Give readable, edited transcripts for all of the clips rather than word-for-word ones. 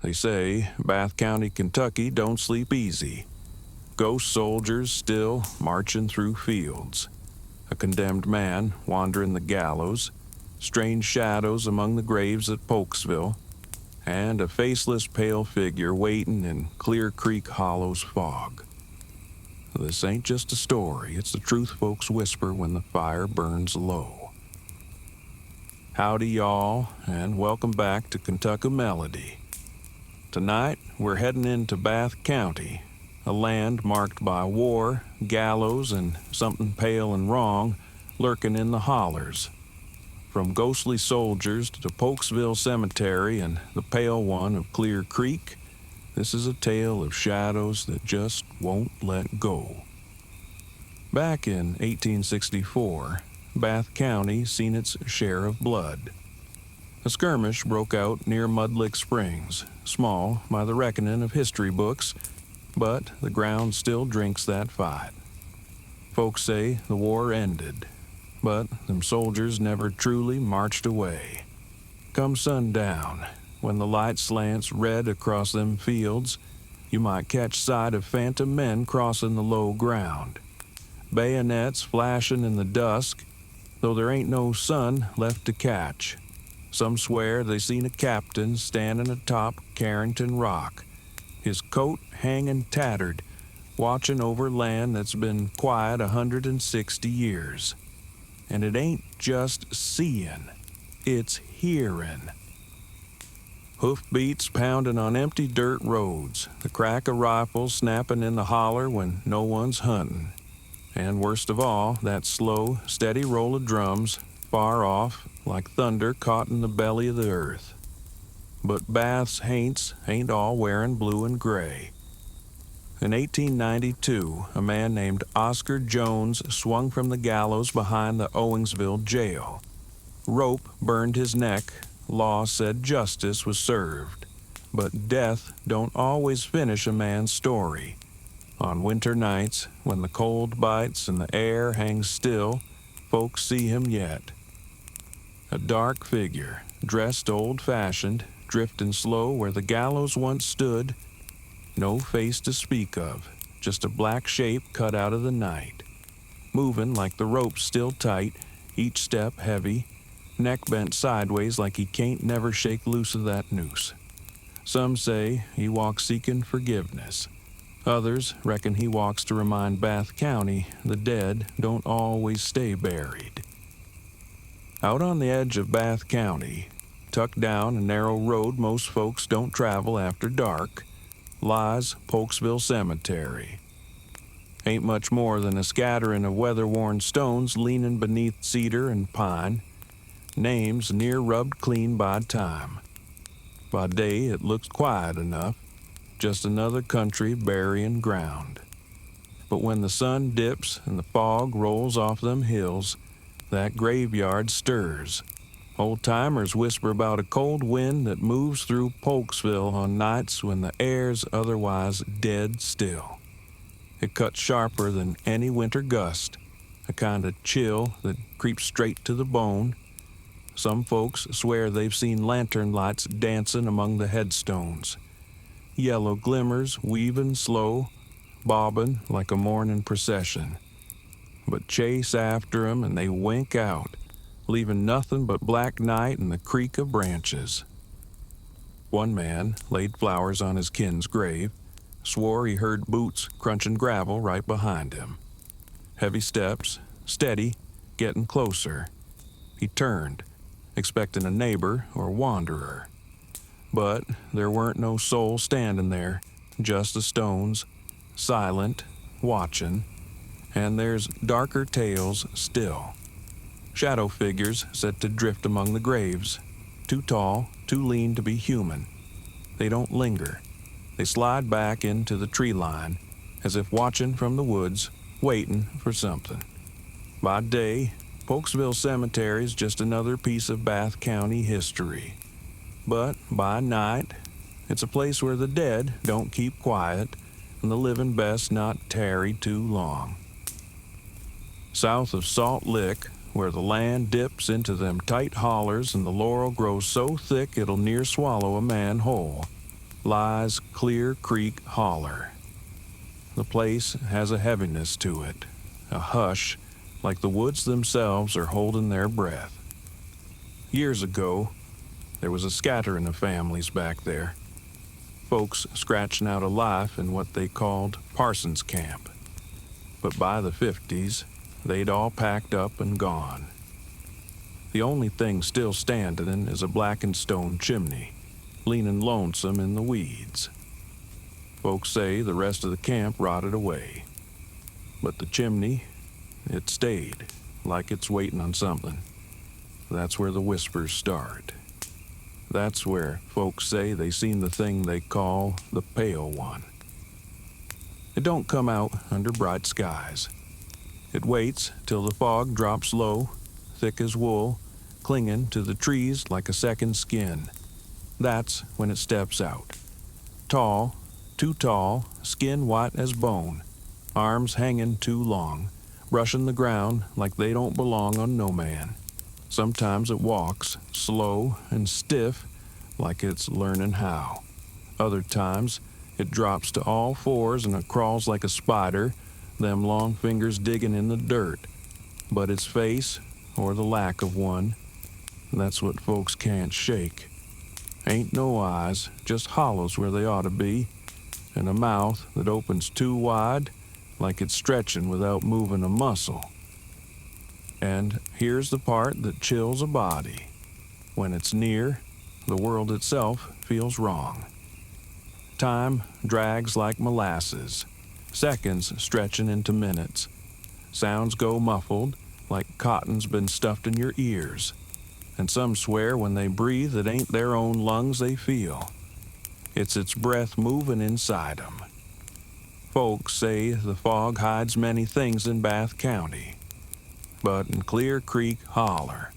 They say Bath County, Kentucky don't sleep easy. Ghost soldiers still marching through fields. A condemned man wandering the gallows. Strange shadows among the graves at Polksville. And a faceless pale figure waiting in Clear Creek Hollow's fog. This ain't just a story, it's the truth folks whisper when the fire burns low. Howdy y'all, and welcome back to Kentucky Melody. Tonight, we're heading into Bath County, a land marked by war, gallows, and something pale and wrong lurking in the hollers. From ghostly soldiers to Polksville Cemetery and the pale one of Clear Creek, this is a tale of shadows that just won't let go. Back in 1864, Bath County seen its share of blood. A skirmish broke out near Mudlick Springs, small by the reckoning of history books, but the ground still drinks that fight. Folks say the war ended, but them soldiers never truly marched away. Come sundown, when the light slants red across them fields, you might catch sight of phantom men crossing the low ground. Bayonets flashing in the dusk, though there ain't no sun left to catch. Some swear they seen a captain standing atop Carrington Rock, his coat hanging tattered, watching over land that's been quiet 160 years. And it ain't just seeing, it's hearing. Hoofbeats pounding on empty dirt roads, the crack of rifles snapping in the holler when no one's hunting. And worst of all, that slow, steady roll of drums, far off, like thunder caught in the belly of the earth. But Bath's haints ain't all wearing blue and gray. In 1892, a man named Oscar Jones swung from the gallows behind the Owingsville jail. Rope burned his neck. Law said justice was served. But death don't always finish a man's story. On winter nights, when the cold bites and the air hangs still, folks see him yet. A dark figure, dressed old-fashioned, drifting slow where the gallows once stood. No face to speak of, just a black shape cut out of the night. Moving like the rope's still tight, each step heavy, neck bent sideways like he can't never shake loose of that noose. Some say he walks seeking forgiveness. Others reckon he walks to remind Bath County the dead don't always stay buried. Out on the edge of Bath County, tucked down a narrow road most folks don't travel after dark, lies Polksville Cemetery. Ain't much more than a scattering of weather-worn stones leaning beneath cedar and pine, names near rubbed clean by time. By day it looks quiet enough, just another country burying ground. But when the sun dips and the fog rolls off them hills, that graveyard stirs. Old-timers whisper about a cold wind that moves through Polksville on nights when the air's otherwise dead still. It cuts sharper than any winter gust, a kind of chill that creeps straight to the bone. Some folks swear they've seen lantern lights dancing among the headstones. Yellow glimmers weaving slow, bobbing like a morning procession. But chase after 'em and they wink out, leaving nothing but black night and the creak of branches. One man laid flowers on his kin's grave, swore he heard boots crunching gravel right behind him. Heavy steps, steady, getting closer. He turned, expecting a neighbor or wanderer. But there weren't no soul standing there, just the stones, silent, watching, and there's darker tales still. Shadow figures set to drift among the graves, too tall, too lean to be human. They don't linger. They slide back into the tree line, as if watching from the woods, waiting for something. By day, Polksville Cemetery is just another piece of Bath County history. But by night, it's a place where the dead don't keep quiet and the living best not tarry too long. South of Salt Lick, where the land dips into them tight hollers and the laurel grows so thick it'll near swallow a man whole, lies Clear Creek Holler. The place has a heaviness to it, a hush, like the woods themselves are holding their breath. Years ago, there was a scattering of families back there, folks scratching out a life in what they called Parsons Camp. But by the 50s, they'd all packed up and gone. The only thing still standing is a blackened stone chimney, leaning lonesome in the weeds. Folks say the rest of the camp rotted away. But the chimney, it stayed, like it's waiting on something. That's where the whispers start. That's where folks say they seen the thing they call the Pale One. It don't come out under bright skies. It waits till the fog drops low, thick as wool, clinging to the trees like a second skin. That's when it steps out. Tall, too tall, skin white as bone, arms hanging too long, brushing the ground like they don't belong on no man. Sometimes it walks, slow and stiff, like it's learning how. Other times, it drops to all fours and it crawls like a spider, them long fingers digging in the dirt. But its face, or the lack of one, that's what folks can't shake. Ain't no eyes, just hollows where they ought to be, and a mouth that opens too wide, like it's stretching without moving a muscle. And here's the part that chills a body. When it's near, the world itself feels wrong. Time drags like molasses, seconds stretching into minutes. Sounds go muffled, like cotton's been stuffed in your ears. And some swear when they breathe it ain't their own lungs they feel. It's its breath moving inside 'em. Folks say the fog hides many things in Bath County. But in Clear Creek Holler,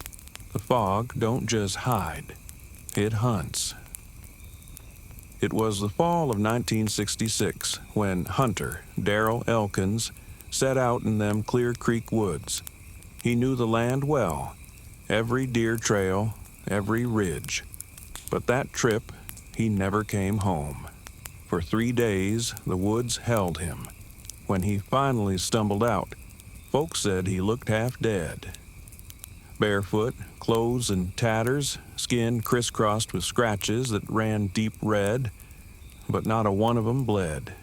the fog don't just hide, it hunts. It was the fall of 1966 when Hunter, Darrell Elkins, set out in them Clear Creek woods. He knew the land well, every deer trail, every ridge. But that trip, he never came home. For 3 days, the woods held him. When he finally stumbled out, folks said he looked half dead. Barefoot, clothes in tatters, skin crisscrossed with scratches that ran deep red, but not a one of 'em bled.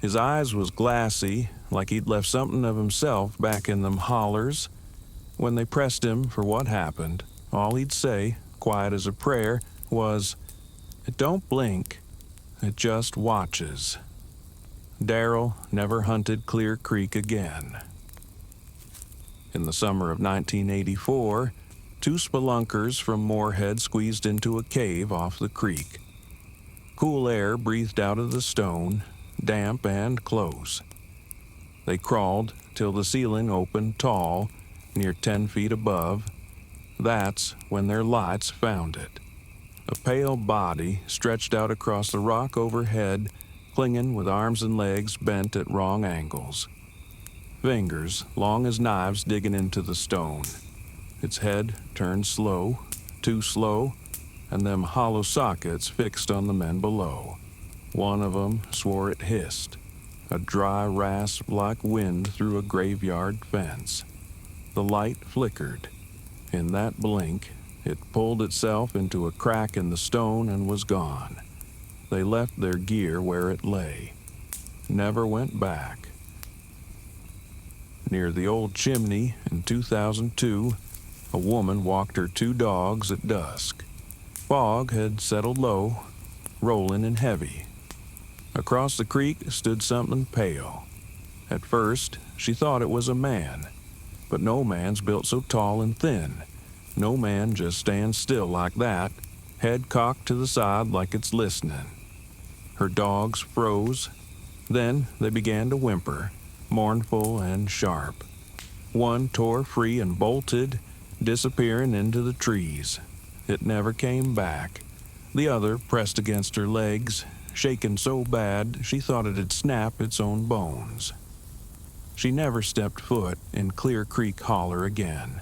His eyes was glassy, like he'd left something of himself back in them hollers. When they pressed him for what happened, all he'd say, quiet as a prayer, was, "It don't blink, it just watches." Darrell never hunted Clear Creek again. In the summer of 1984, 2 spelunkers from Moorhead squeezed into a cave off the creek. Cool air breathed out of the stone, damp and close. They crawled till the ceiling opened tall, near 10 feet above. That's when their lights found it. A pale body stretched out across the rock overhead, clinging with arms and legs bent at wrong angles. Fingers long as knives digging into the stone. Its head turned slow, too slow, and them hollow sockets fixed on the men below. One of 'em swore it hissed, a dry rasp like wind through a graveyard fence. The light flickered. In that blink, it pulled itself into a crack in the stone and was gone. They left their gear where it lay. Never went back. Near the old chimney in 2002, a woman walked her 2 dogs at dusk. Fog had settled low, rolling and heavy. Across the creek stood something pale. At first, she thought it was a man, but no man's built so tall and thin. No man just stands still like that, head cocked to the side like it's listening. Her dogs froze. Then they began to whimper, mournful and sharp. One tore free and bolted, disappearing into the trees. It never came back. The other pressed against her legs, shaking so bad she thought it'd snap its own bones. She never stepped foot in Clear Creek Holler again.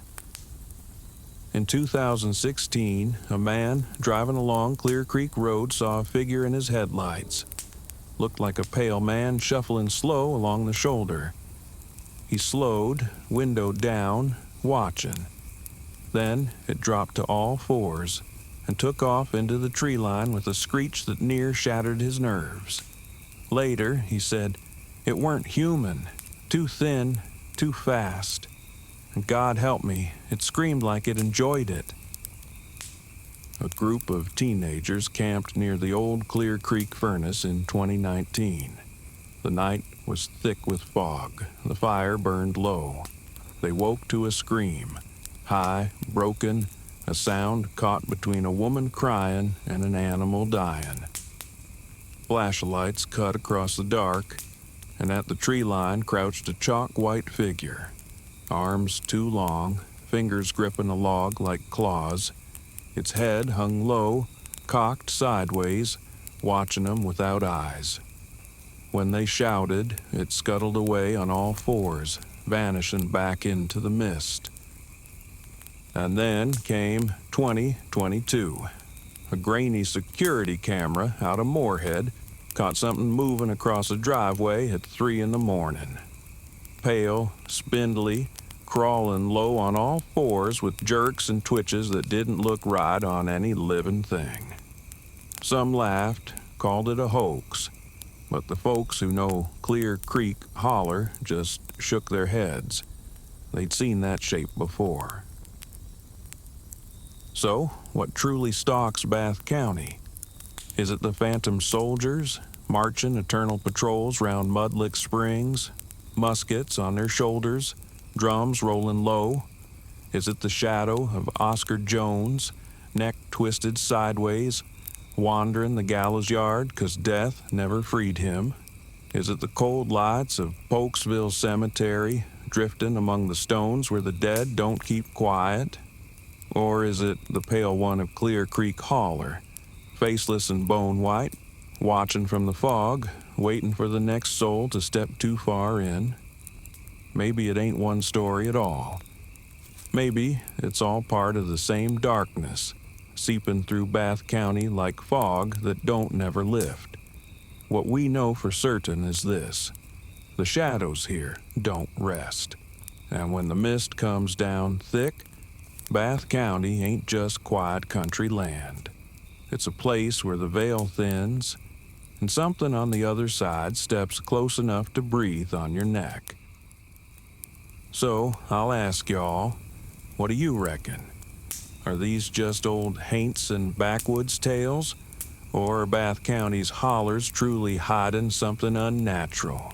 In 2016, a man driving along Clear Creek Road saw a figure in his headlights. Looked like a pale man shuffling slow along the shoulder. He slowed, window down, watching. Then it dropped to all fours and took off into the tree line with a screech that near shattered his nerves. Later, he said, "It weren't human. Too thin, too fast. And God help me, it screamed like it enjoyed it." A group of teenagers camped near the old Clear Creek furnace in 2019. The night was thick with fog. The fire burned low. They woke to a scream, high, broken, a sound caught between a woman crying and an animal dying. Flashlights cut across the dark, and at the tree line crouched a chalk-white figure. Arms too long, fingers gripping a log like claws. Its head hung low, cocked sideways, watching them without eyes. When they shouted, it scuttled away on all fours, vanishing back into the mist. And then came 2022. A grainy security camera out of Moorhead caught something moving across a driveway at 3 in the morning. Pale, spindly, crawling low on all fours with jerks and twitches that didn't look right on any living thing. Some laughed, called it a hoax, but the folks who know Clear Creek Holler just shook their heads. They'd seen that shape before. So, what truly stalks Bath County? Is it the phantom soldiers, marching eternal patrols round Mudlick Springs, muskets on their shoulders, drums rolling low? Is it the shadow of Oscar Jones, neck twisted sideways, wandering the gallows yard 'cause death never freed him? Is it the cold lights of Polksville Cemetery, drifting among the stones where the dead don't keep quiet? Or is it the pale one of Clear Creek Holler, faceless and bone white, watching from the fog, waiting for the next soul to step too far in? Maybe it ain't one story at all. Maybe it's all part of the same darkness, seeping through Bath County like fog that don't never lift. What we know for certain is this: the shadows here don't rest. And when the mist comes down thick, Bath County ain't just quiet country land. It's a place where the veil thins, and something on the other side steps close enough to breathe on your neck. So, I'll ask y'all, what do you reckon? Are these just old haints and backwoods tales? Or are Bath County's hollers truly hiding something unnatural?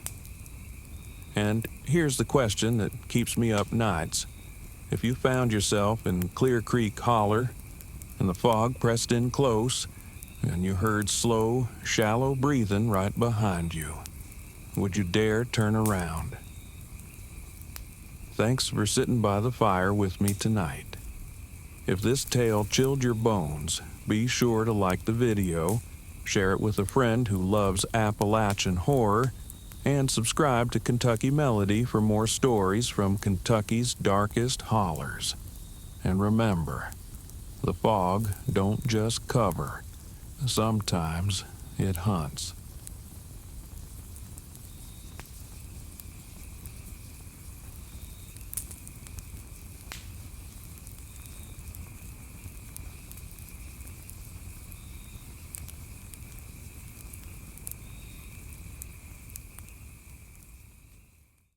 And here's the question that keeps me up nights. If you found yourself in Clear Creek Holler, and the fog pressed in close, and you heard slow, shallow breathing right behind you, would you dare turn around? Thanks for sitting by the fire with me tonight. If this tale chilled your bones, be sure to like the video, share it with a friend who loves Appalachian horror, and subscribe to Kentucky Melody for more stories from Kentucky's darkest hollers. And remember, the fog don't just cover. Sometimes it hunts.